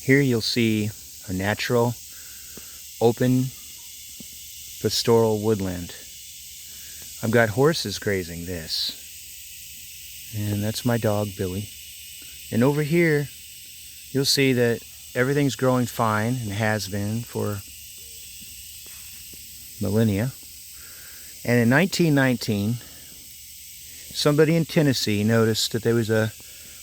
Here you'll see a natural, open, pastoral woodland. I've got horses grazing this. And that's my dog, Billy. And over here, you'll see that everything's growing fine and has been for millennia. And in 1919, somebody in Tennessee noticed that there was a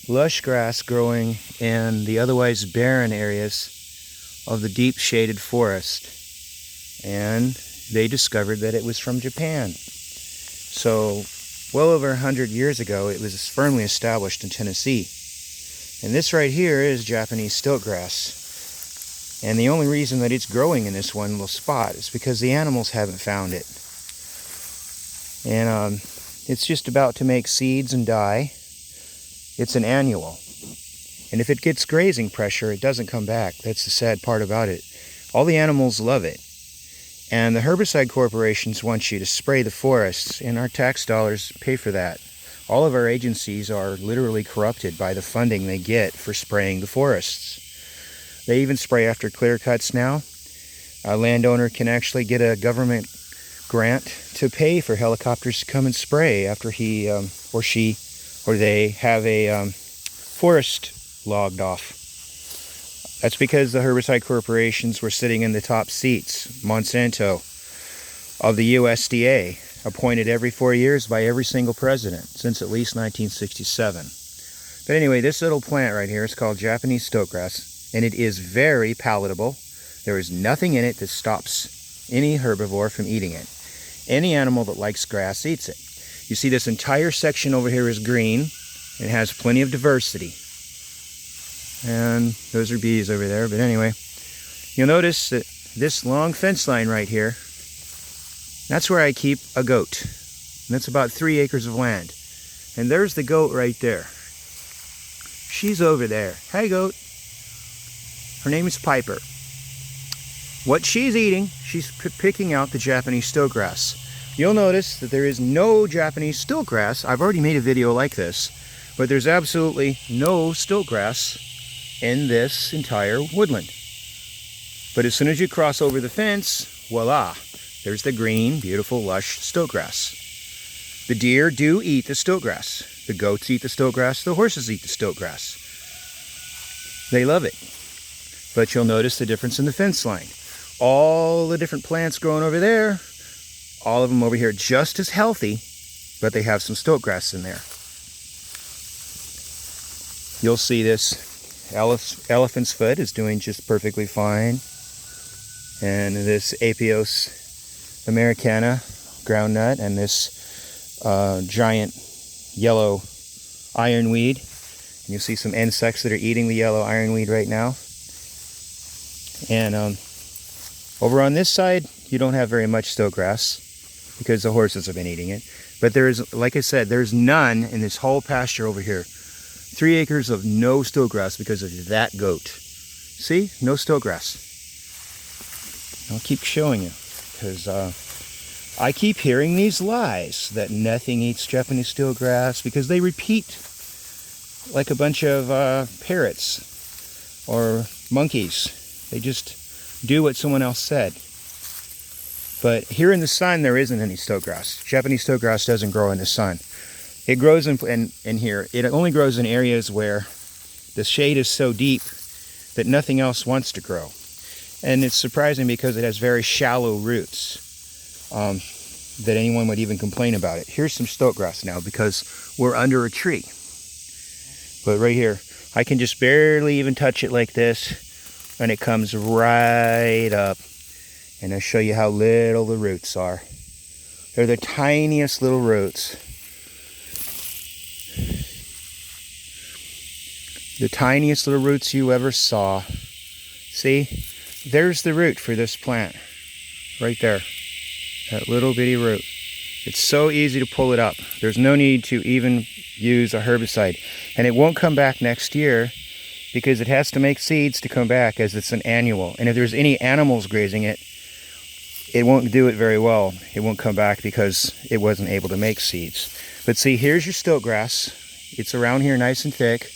lush grass growing in the otherwise barren areas of the deep shaded forest. And they discovered that it was from Japan. So, well over 100 years ago, it was firmly established in Tennessee. And this right here is Japanese stiltgrass. And the only reason that it's growing in this one little spot is because the animals haven't found it. And it's just about to make seeds and die. It's an annual. And if it gets grazing pressure, it doesn't come back. That's the sad part about it. All the animals love it. And the herbicide corporations want you to spray the forests, and our tax dollars pay for that. All of our agencies are literally corrupted by the funding they get for spraying the forests. They even spray after clear cuts now. A landowner can actually get a government grant to pay for helicopters to come and spray after he or she or they have a forest logged off. That's because the herbicide corporations were sitting in the top seats. Monsanto of the USDA, appointed every 4 years by every single president since at least 1967. But anyway, this little plant right here is called Japanese stiltgrass, and it is very palatable. There is nothing in it that stops any herbivore from eating it. Any animal that likes grass eats it. You see this entire section over here is green. It has plenty of diversity. And those are bees over there. But anyway, you'll notice that this long fence line right here, that's where I keep a goat. And that's about 3 acres of land. And there's the goat right there. She's over there. Hey, goat. Her name is Piper. What she's eating, she's picking out the Japanese stiltgrass. You'll notice that there is no Japanese stiltgrass. I've already made a video like this, but there's absolutely no stiltgrass in this entire woodland. But as soon as you cross over the fence, voila, there's the green, beautiful, lush stiltgrass. The deer do eat the stiltgrass. The goats eat the stiltgrass. The horses eat the stiltgrass. They love it. But you'll notice the difference in the fence line. All the different plants growing over there, all of them over here just as healthy, but they have some stiltgrass in there. You'll see this elephant's foot is doing just perfectly fine. And this Apios americana groundnut and this giant yellow ironweed. And you'll see some insects that are eating the yellow ironweed right now. And over on this side, you don't have very much stiltgrass because the horses have been eating it. But there's, like I said, there's none in this whole pasture over here. 3 acres of no stiltgrass because of that goat. See? No stiltgrass. I'll keep showing you because I keep hearing these lies that nothing eats Japanese stiltgrass because they repeat like a bunch of parrots or monkeys. They just do what someone else said. But here in the sun, there isn't any stiltgrass. Japanese stiltgrass doesn't grow in the sun. It grows in here. It only grows in areas where the shade is so deep that nothing else wants to grow. And it's surprising because it has very shallow roots that anyone would even complain about it. Here's some stiltgrass now because we're under a tree. But right here, I can just barely even touch it like this. And it comes right up. And I'll show you how little the roots are. They're the tiniest little roots. The tiniest little roots you ever saw. See? There's the root for this plant. Right there. That little bitty root. It's so easy to pull it up. There's no need to even use a herbicide. And it won't come back next year because it has to make seeds to come back as it's an annual. And if there's any animals grazing it, it won't do it very well. It won't come back because it wasn't able to make seeds. But see, here's your stiltgrass. It's around here nice and thick.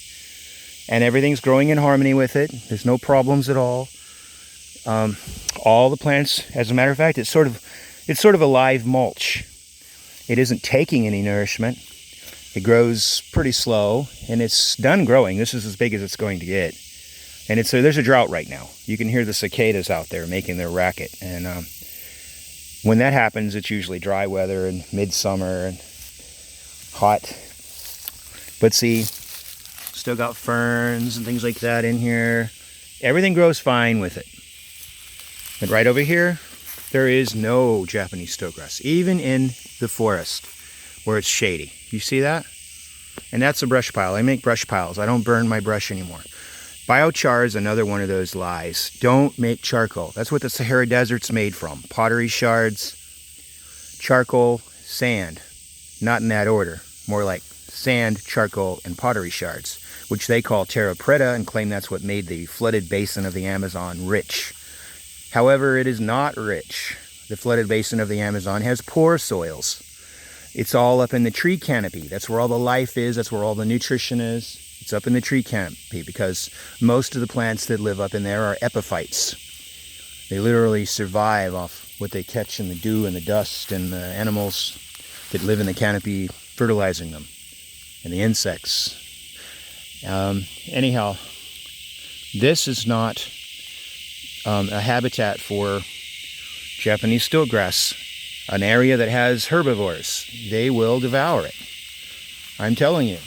and everything's growing in harmony with it. There's no problems at all. All the plants, as a matter of fact, it's sort of a live mulch. It isn't taking any nourishment. It grows pretty slow, and it's done growing. This is as big as it's going to get. And there's a drought right now. You can hear the cicadas out there making their racket. And when that happens, it's usually dry weather and midsummer and hot. But see, still got ferns and things like that in here. Everything grows fine with it. But right over here, there is no Japanese stiltgrass, even in the forest where it's shady. You see that? And that's a brush pile. I make brush piles. I don't burn my brush anymore. Biochar is another one of those lies. Don't make charcoal. That's what the Sahara Desert's made from. Pottery shards, charcoal, sand. Not in that order. More like sand, charcoal, and pottery shards, which they call terra preta and claim that's what made the flooded basin of the Amazon rich. However, it is not rich. The flooded basin of the Amazon has poor soils. It's all up in the tree canopy. That's where all the life is. That's where all the nutrition is. It's up in the tree canopy because most of the plants that live up in there are epiphytes. They literally survive off what they catch in the dew and the dust and the animals that live in the canopy fertilizing them and the insects. Anyhow, this is not a habitat for Japanese stiltgrass, an area that has herbivores. They will devour it. I'm telling you.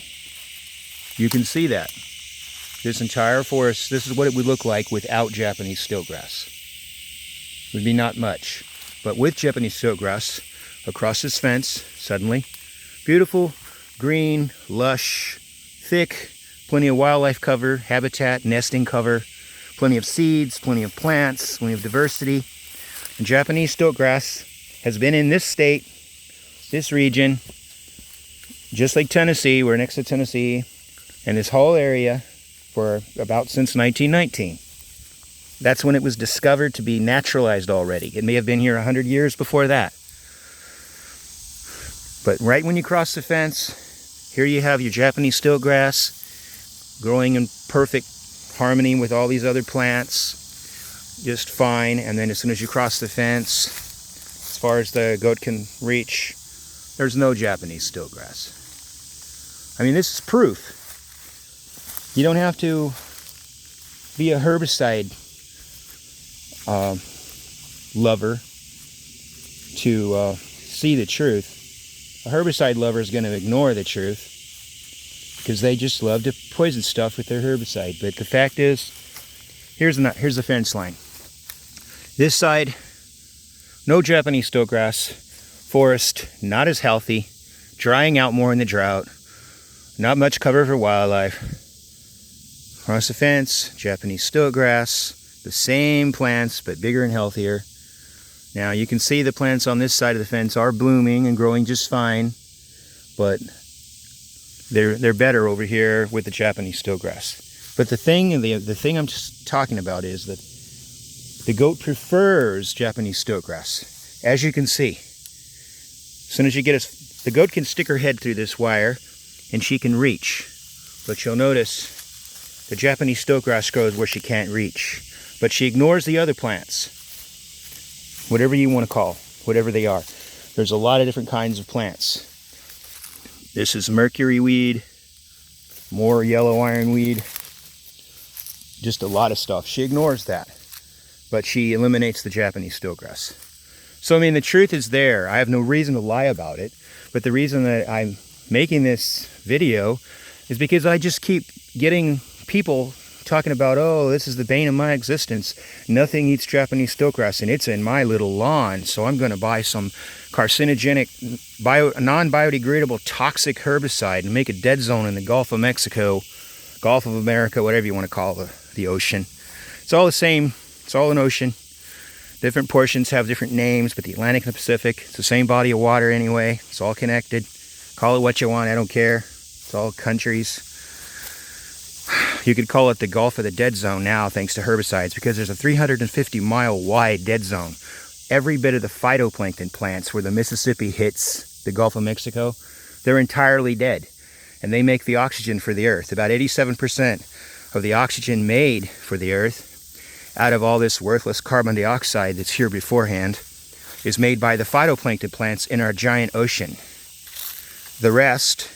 You can see that. This entire forest, this is what it would look like without Japanese stiltgrass. It would be not much. But with Japanese stiltgrass, across this fence, suddenly, beautiful, green, lush, thick, plenty of wildlife cover, habitat, nesting cover, plenty of seeds, plenty of plants, plenty of diversity. And Japanese stiltgrass has been in this state, this region, just like Tennessee. We're next to Tennessee, and this whole area for about since 1919. That's when it was discovered to be naturalized already. It may have been here 100 years before that. But right when you cross the fence, here you have your Japanese stiltgrass growing in perfect harmony with all these other plants, just fine. And then as soon as you cross the fence, as far as the goat can reach, there's no Japanese stiltgrass. I mean, this is proof. You don't have to be a herbicide lover to see the truth. A herbicide lover is going to ignore the truth because they just love to poison stuff with their herbicide. But the fact is, here's the fence line. This side, no Japanese stiltgrass, forest not as healthy, drying out more in the drought, not much cover for wildlife. Across the fence, Japanese stiltgrass, the same plants but bigger and healthier. Now you can see the plants on this side of the fence are blooming and growing just fine, but they're better over here with the Japanese stiltgrass. But the thing I'm just talking about is that the goat prefers Japanese stiltgrass, as you can see. As soon as you get the goat can stick her head through this wire and she can reach, but you'll notice the Japanese stiltgrass grows where she can't reach, but she ignores the other plants, whatever you want to call, whatever they are. There's a lot of different kinds of plants. This is mercury weed, more yellow ironweed, just a lot of stuff. She ignores that, but she eliminates the Japanese stiltgrass. So I mean, the truth is there. I have no reason to lie about it, but the reason that I'm making this video is because I just keep getting people talking about, oh, this is the bane of my existence. Nothing eats Japanese stiltgrass, and it's in my little lawn, so I'm going to buy some carcinogenic, non-biodegradable, toxic herbicide and make a dead zone in the Gulf of Mexico, Gulf of America, whatever you want to call the ocean. It's all the same. It's all an ocean. Different portions have different names, but the Atlantic and the Pacific, it's the same body of water anyway. It's all connected. Call it what you want. I don't care. It's all countries. You could call it the Gulf of the Dead Zone now, thanks to herbicides, because there's a 350-mile wide dead zone. Every bit of the phytoplankton plants where the Mississippi hits the Gulf of Mexico, they're entirely dead. and they make the oxygen for the earth. About 87% of the oxygen made for the earth out of all this worthless carbon dioxide that's here beforehand is made by the phytoplankton plants in our giant ocean. The rest,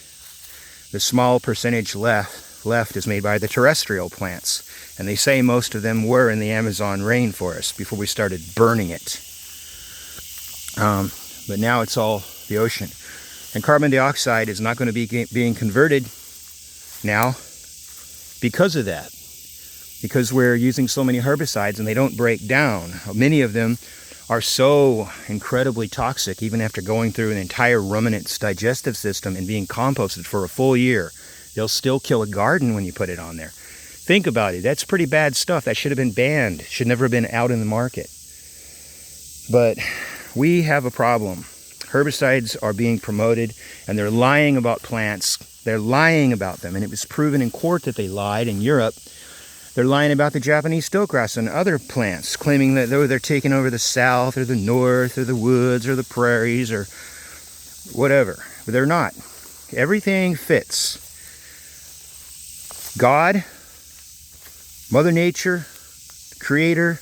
the small percentage left is made by the terrestrial plants. And they say most of them were in the Amazon rainforest before we started burning it. But now it's all the ocean. And carbon dioxide is not going to be being converted now because of that. Because we're using so many herbicides and they don't break down. Many of them are so incredibly toxic, even after going through an entire ruminant's digestive system and being composted for a full year. They'll still kill a garden when you put it on there. Think about it. That's pretty bad stuff. That should have been banned. Should never have been out in the market. But we have a problem. Herbicides are being promoted, and they're lying about plants. They're lying about them, and it was proven in court that they lied in Europe. They're lying about the Japanese stiltgrass and other plants, claiming that they're taking over the south or the north or the woods or the prairies or whatever. But they're not. Everything fits. God, Mother Nature, Creator,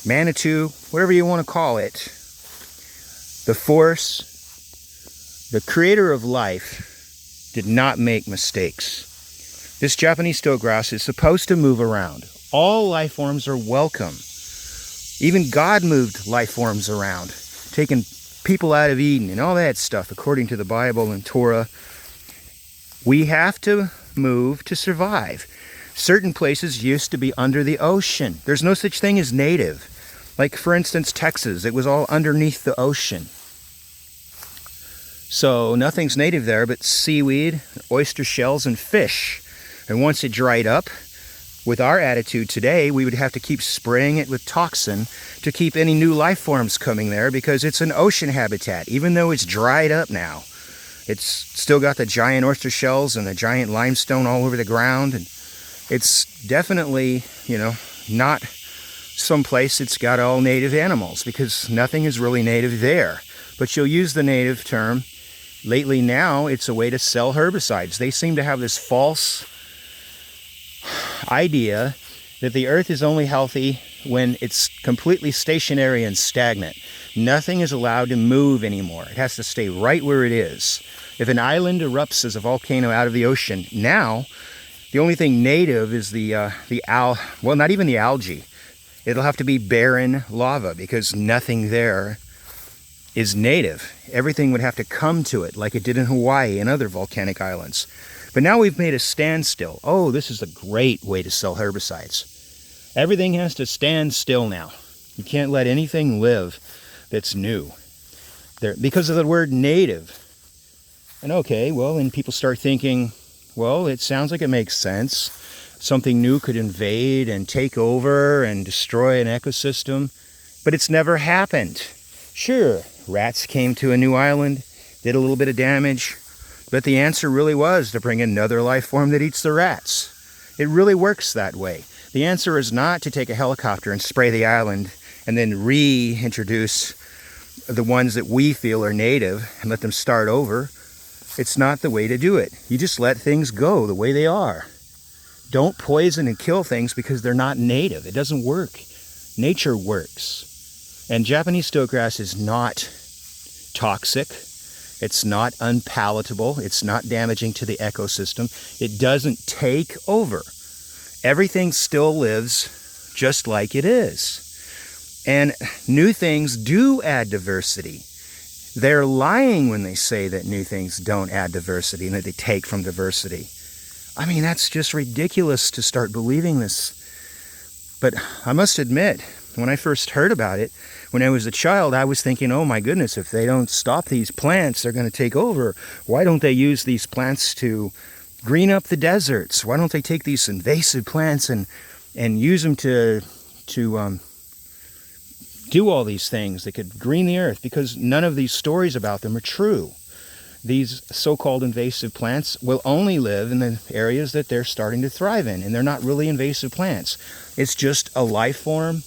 Manitou, whatever you want to call it, the force, the creator of life did not make mistakes. This Japanese stiltgrass is supposed to move around. All life forms are welcome. Even God moved life forms around, taking people out of Eden and all that stuff according to the Bible and Torah. We have to move to survive. Certain places used to be under the ocean. There's no such thing as native. Like, for instance, Texas, it was all underneath the ocean. So nothing's native there but seaweed, oyster shells, and fish. And once it dried up, with our attitude today, we would have to keep spraying it with toxin to keep any new life forms coming there, because it's an ocean habitat. Even though it's dried up now, it's still got the giant oyster shells and the giant limestone all over the ground. And it's definitely, not someplace that's got all native animals, because nothing is really native there. But you'll use the native term. Lately now, it's a way to sell herbicides. They seem to have this false idea that the earth is only healthy when it's completely stationary and stagnant. Nothing is allowed to move anymore. It has to stay right where it is. If an island erupts as a volcano out of the ocean, now the only thing native is not even the algae. It'll have to be barren lava, because nothing there is native. Everything would have to come to it, like it did in Hawaii and other volcanic islands. But now we've made a standstill. Oh, this is a great way to sell herbicides. Everything has to stand still now. You can't let anything live that's new. Because of the word native. And okay, well, then people start thinking, well, it sounds like it makes sense. Something new could invade and take over and destroy an ecosystem. But it's never happened. Sure, rats came to a new island, did a little bit of damage, but the answer really was to bring another life form that eats the rats. It really works that way. The answer is not to take a helicopter and spray the island and then reintroduce the ones that we feel are native and let them start over. It's not the way to do it. You just let things go the way they are. Don't poison and kill things because they're not native. It doesn't work. Nature works. And Japanese stiltgrass is not toxic. It's not unpalatable. It's not damaging to the ecosystem. It doesn't take over. Everything still lives just like it is. And new things do add diversity. They're lying when they say that new things don't add diversity and that they take from diversity. I mean, that's just ridiculous to start believing this. But I must admit, when I first heard about it, when I was a child, I was thinking, oh my goodness, if they don't stop these plants, they're going to take over. Why don't they use these plants to green up the deserts? Why don't they take these invasive plants and use them to do all these things that could green the earth? Because none of these stories about them are true. These so-called invasive plants will only live in the areas that they're starting to thrive in, and they're not really invasive plants. It's just a life form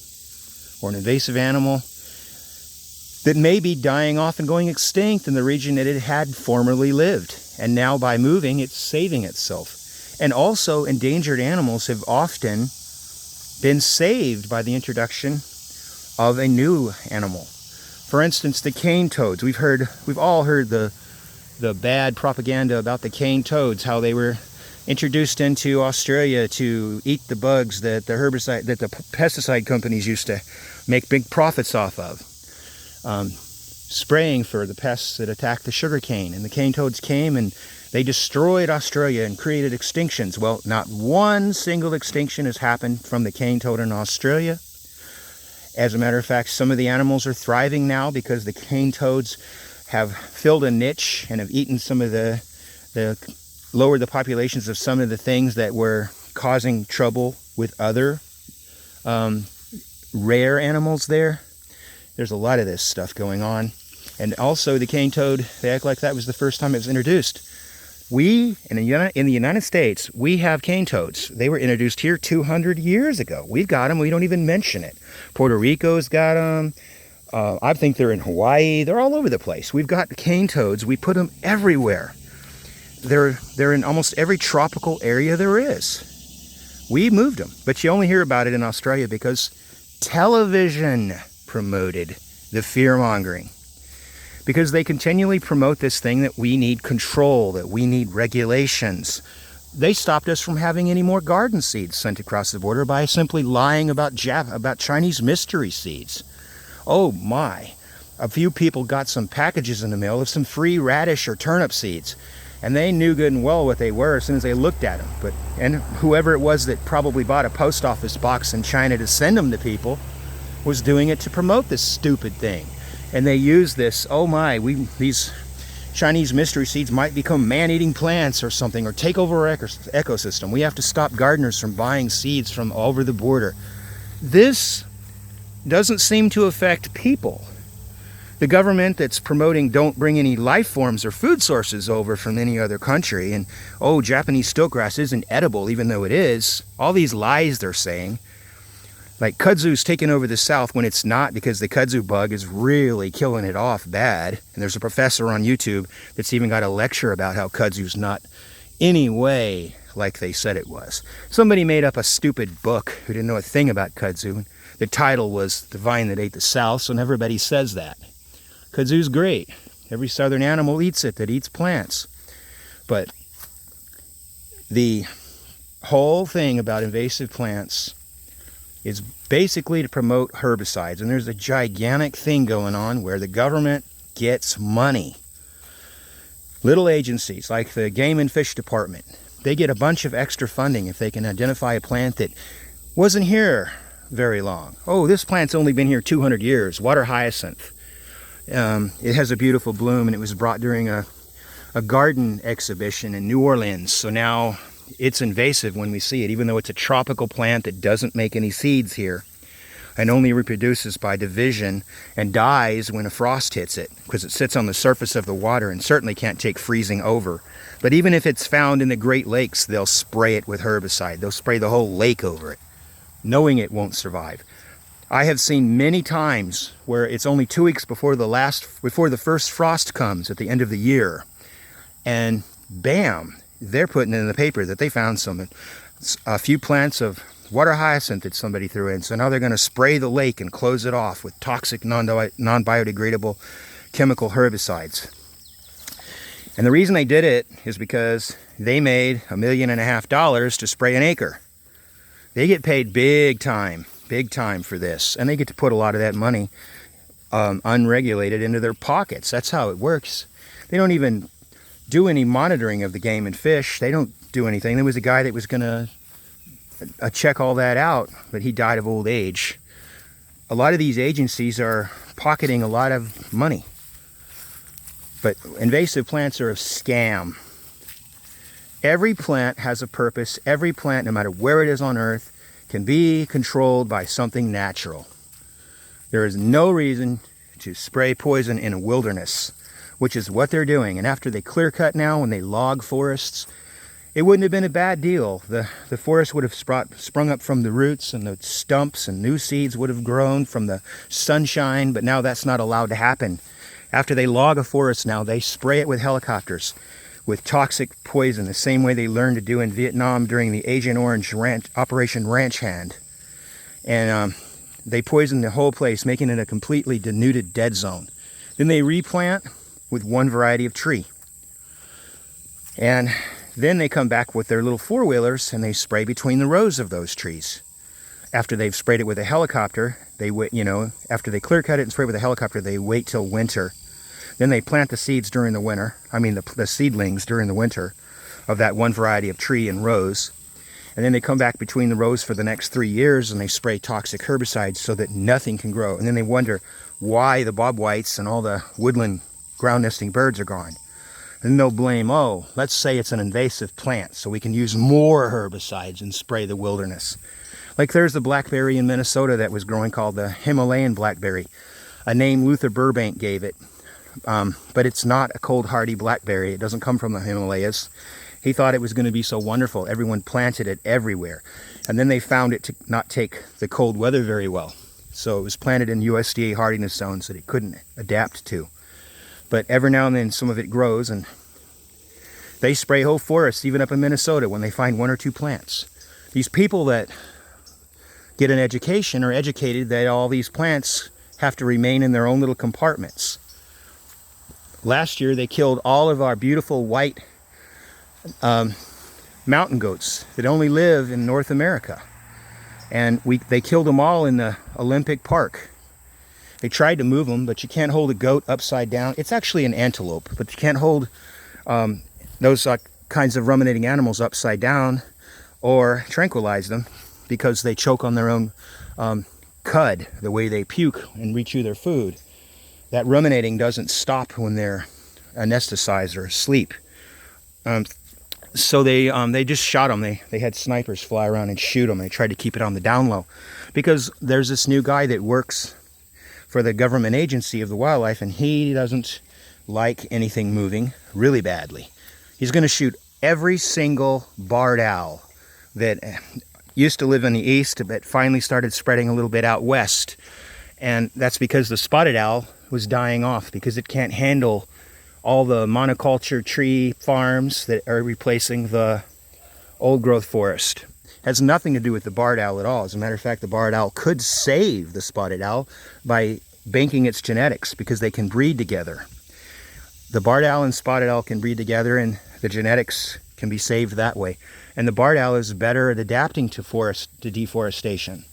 or an invasive animal that may be dying off and going extinct in the region that it had formerly lived. and now by moving, it's saving itself. And also, endangered animals have often been saved by the introduction of a new animal. For instance, the cane toads. We've all heard the bad propaganda about the cane toads, how they were introduced into Australia to eat the bugs that the pesticide companies used to make big profits off of. Spraying for the pests that attack the sugarcane. And the cane toads came and they destroyed Australia and created extinctions. Well, not one single extinction has happened from the cane toad in Australia. As a matter of fact, some of the animals are thriving now because the cane toads have filled a niche and have eaten some of lowered the populations of some of the things that were causing trouble with other rare animals there. There's a lot of this stuff going on. And also the cane toad, they act like that was the first time it was introduced. We, in the United States, we have cane toads. They were introduced here 200 years ago. We've got them, we don't even mention it. Puerto Rico's got them. I think they're in Hawaii. They're all over the place. We've got cane toads. We put them everywhere. They're in almost every tropical area there is. We moved them, but you only hear about it in Australia because television promoted the fear-mongering. Because they continually promote this thing that we need control, that we need regulations. They stopped us from having any more garden seeds sent across the border by simply lying about Chinese mystery seeds. Oh my. A few people got some packages in the mail of some free radish or turnip seeds. And they knew good and well what they were as soon as they looked at them. And whoever it was that probably bought a post office box in China to send them to people was doing it to promote this stupid thing. And they use this, oh my, these Chinese mystery seeds might become man-eating plants or something, or take over our ecosystem. We have to stop gardeners from buying seeds from all over the border. This doesn't seem to affect people. The government that's promoting don't bring any life forms or food sources over from any other country, and oh, Japanese stiltgrass isn't edible even though it is. All these lies they're saying. Like kudzu's taking over the South when it's not, because the kudzu bug is really killing it off bad. And there's a professor on YouTube that's even got a lecture about how kudzu's not any way like they said it was. Somebody made up a stupid book who didn't know a thing about kudzu. The title was The Vine That Ate the South, so everybody says that. Kudzu's great. Every southern animal eats it that eats plants. But the whole thing about invasive plants is basically to promote herbicides. And there's a gigantic thing going on where the government gets money. Little agencies like the Game and Fish Department, they get a bunch of extra funding if they can identify a plant that wasn't here very long. Oh, this plant's only been here 200 years, water hyacinth. It has a beautiful bloom, and it was brought during a garden exhibition in New Orleans. So now it's invasive when we see it, even though it's a tropical plant that doesn't make any seeds here and only reproduces by division and dies when a frost hits it because it sits on the surface of the water and certainly can't take freezing over. But even if it's found in the Great Lakes, they'll spray it with herbicide. They'll spray the whole lake over it, knowing it won't survive. I have seen many times where it's only 2 weeks before the first frost comes at the end of the year, and bam, they're putting it in the paper that they found a few plants of water hyacinth that somebody threw in. So now they're going to spray the lake and close it off with toxic, non-biodegradable chemical herbicides. And the reason they did it is because they made $1.5 million to spray an acre. They get paid big time for this. And they get to put a lot of that money unregulated into their pockets. That's how it works. They don't even do any monitoring of the game and fish. They don't do anything. There was a guy that was going to check all that out, but he died of old age. A lot of these agencies are pocketing a lot of money. But invasive plants are a scam. Every plant has a purpose. Every plant, no matter where it is on Earth, can be controlled by something natural. There is no reason to spray poison in a wilderness, which is what they're doing. And after they clear cut now, when they log forests, it wouldn't have been a bad deal. The forest would have sprung up from the roots, and the stumps and new seeds would have grown from the sunshine, but now that's not allowed to happen. After they log a forest now, they spray it with helicopters. with toxic poison, the same way they learned to do in Vietnam during the Agent Orange Operation Ranch Hand. And they poisoned the whole place, making it a completely denuded dead zone. Then they replant with one variety of tree. And then they come back with their little four-wheelers and they spray between the rows of those trees. After they've sprayed it with a helicopter, they wait, after they clear cut it and spray it with a helicopter, they wait till winter. Then they plant the seeds during the winter, the seedlings during the winter of that one variety of tree in rows. And then they come back between the rows for the next 3 years and they spray toxic herbicides so that nothing can grow. And then they wonder why the bobwhites and all the woodland ground nesting birds are gone. And they'll blame, oh, let's say it's an invasive plant, so we can use more herbicides and spray the wilderness. Like there's the blackberry in Minnesota that was growing called the Himalayan blackberry, a name Luther Burbank gave it. But it's not a cold hardy blackberry. It doesn't come from the Himalayas. He thought it was going to be so wonderful. Everyone planted it everywhere. And then they found it to not take the cold weather very well. So it was planted in USDA hardiness zones that it couldn't adapt to. But every now and then some of it grows, and they spray whole forests, even up in Minnesota, when they find 1 or 2 plants. These people that get an education are educated that all these plants have to remain in their own little compartments. Last year they killed all of our beautiful white mountain goats that only live in North America. And they killed them all in the Olympic Park. They tried to move them, but you can't hold a goat upside down. It's actually an antelope, but you can't hold those kinds of ruminating animals upside down or tranquilize them because they choke on their own cud, the way they puke and rechew their food. That ruminating doesn't stop when they're anesthetized or asleep. So they just shot them. They had snipers fly around and shoot them. They tried to keep it on the down low because there's this new guy that works for the government agency of the wildlife, and he doesn't like anything moving really badly. He's going to shoot every single barred owl that used to live in the east but finally started spreading a little bit out west. And that's because the spotted owl was dying off because it can't handle all the monoculture tree farms that are replacing the old growth forest. Has nothing to do with the barred owl at all. As a matter of fact, the barred owl could save the spotted owl by banking its genetics because they can breed together. The barred owl and spotted owl can breed together and the genetics can be saved that way. And the barred owl is better at adapting to deforestation.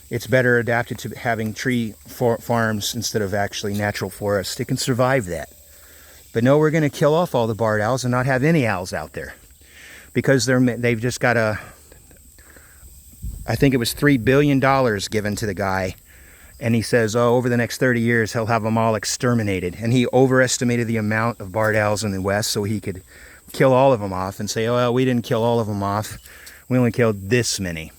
It's better adapted to having tree farms instead of actually natural forests. It can survive that. But no, we're going to kill off all the barred owls and not have any owls out there because they've just got I think it was $3 billion given to the guy. And he says, oh, over the next 30 years, he'll have them all exterminated. And he overestimated the amount of barred owls in the West so he could kill all of them off and say, oh, well, we didn't kill all of them off. We only killed this many.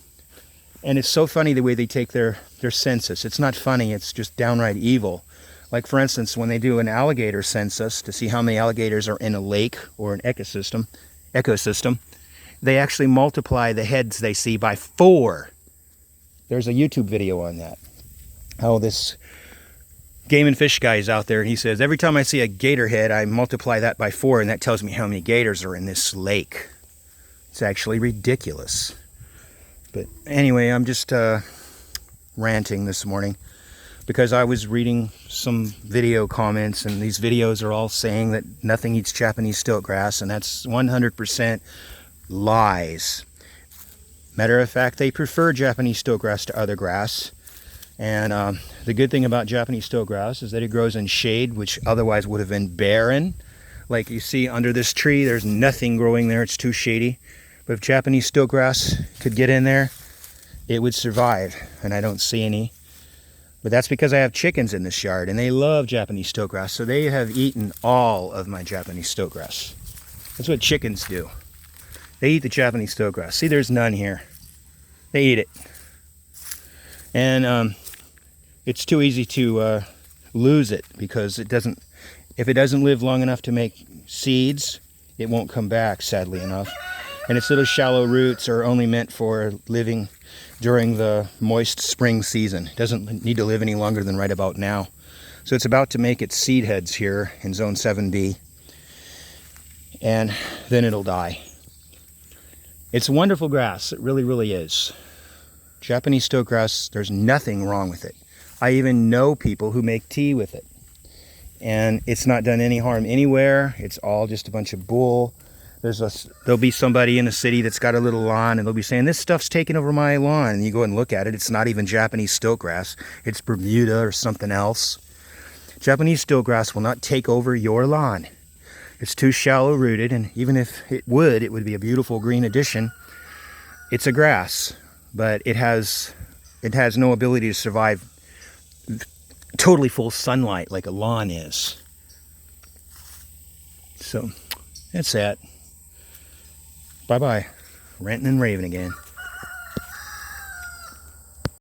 And it's so funny the way they take their census. It's not funny, it's just downright evil. Like, for instance, when they do an alligator census to see how many alligators are in a lake or an ecosystem, they actually multiply the heads they see by 4. There's a YouTube video on that. How this game and fish guy is out there, and he says, every time I see a gator head, I multiply that by 4, and that tells me how many gators are in this lake. It's actually ridiculous. But anyway, I'm just ranting this morning because I was reading some video comments, and these videos are all saying that nothing eats Japanese stiltgrass, and that's 100% lies. Matter of fact, they prefer Japanese stiltgrass to other grass. And the good thing about Japanese stiltgrass is that it grows in shade, which otherwise would have been barren. Like you see under this tree, there's nothing growing there. It's too shady. But if Japanese stiltgrass could get in there, it would survive. And I don't see any. But that's because I have chickens in this yard, and they love Japanese stiltgrass. So they have eaten all of my Japanese stiltgrass. That's what chickens do. They eat the Japanese stiltgrass. See, there's none here. They eat it. And it's too easy to lose it because if it doesn't live long enough to make seeds, it won't come back, sadly enough. And its little shallow roots are only meant for living during the moist spring season. It doesn't need to live any longer than right about now. So it's about to make its seed heads here in Zone 7B. and then it'll die. It's a wonderful grass. It really, really is. Japanese stiltgrass, there's nothing wrong with it. I even know people who make tea with it. And it's not done any harm anywhere. It's all just a bunch of bull. There'll be somebody in the city that's got a little lawn, and they'll be saying, this stuff's taking over my lawn. And you go and look at it. It's not even Japanese stiltgrass. It's Bermuda or something else. Japanese stiltgrass will not take over your lawn. It's too shallow rooted, and even if it would be a beautiful green addition. It's a grass, but it has no ability to survive totally full sunlight like a lawn is. So that's that. Bye-bye. Ranting and raving again.